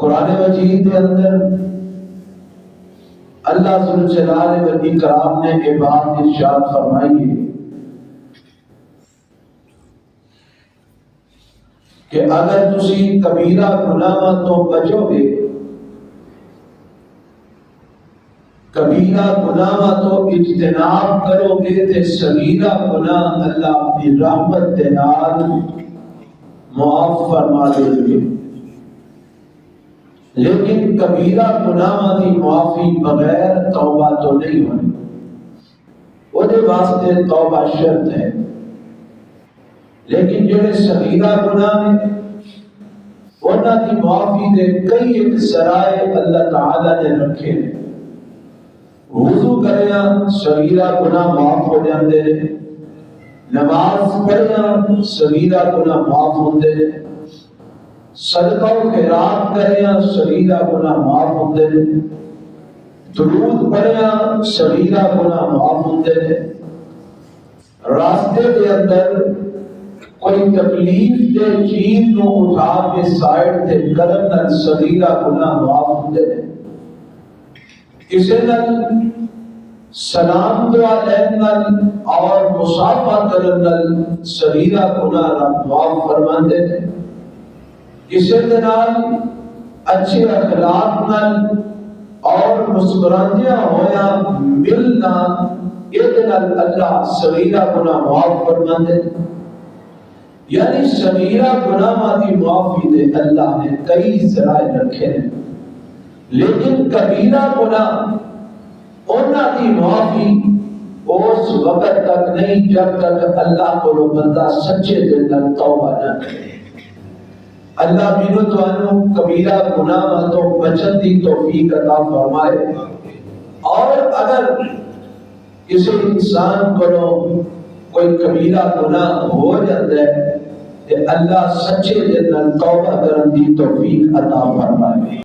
قرآن مجید کے اندر اللہ ذوالجلال والاکرام نے یہ بات ارشاد فرمائی ہے کہ اگر تسی کبیرہ گناہ تو بچو گے، کبیرہ گناہ تو اجتناب کرو گے تے صغیرہ گناہ اللہ اپنی رحمت دے نال معاف فرما دے گے۔ لیکن کبیرہ گناہ دی معافی بغیر توبہ تو نہیں ہونی، وہ دے واسطے توبہ شرط ہے۔ لیکن جو صغیرہ گناہ ہے انہاں دی معافی دے کئی ایک ذرائع اللہ تعالی نے رکھے ہیں۔ وضو کریا صغیرہ گناہ معاف ہو جاندے نے، نماز پڑھیا صغیرہ گناہ معاف ہوندے نے، صدقہ و خیرات کریا صغیرہ گناہ معاف ہوندے نے، درود پڑھیا صغیرہ گناہ معاف ہوندے نے، راستے کے اندر کوئی تکلیف دے چیز کو اٹھا کے سائڈ تے کرن نال صغیرہ گناہ معاف ہوندے نے، کسی نال سلام دعا لین نال اور مصافحہ کرن نال صغیرہ گناہ رب معاف فرماندے نے، کسی دے نال اچھے اخلاق نال اور مسکراندیاں ہویا ملنا یہ نال اللہ صغیرہ گناہ معاف فرماندے نے۔ یعنی صغیرہ گناہ دی معافی دے اللہ نے کئی ذرائع رکھے ہیں، لیکن کبیرہ گناہ انہاں دی معافی اس وقت تک نہیں جب تک اللہ کو بندہ سچے دل نال توبہ نہ کرے۔ اللہ مینوں تانوں کبیرہ گناہ تو بچن دی توفیق عطا فرمائے، اور اگر کسی انسان کو کوئی کبیرہ گناہ ہو جاتا ہے کہ اللہ سچے دل نال توبہ کرن دی توفیق عطا فرمائے۔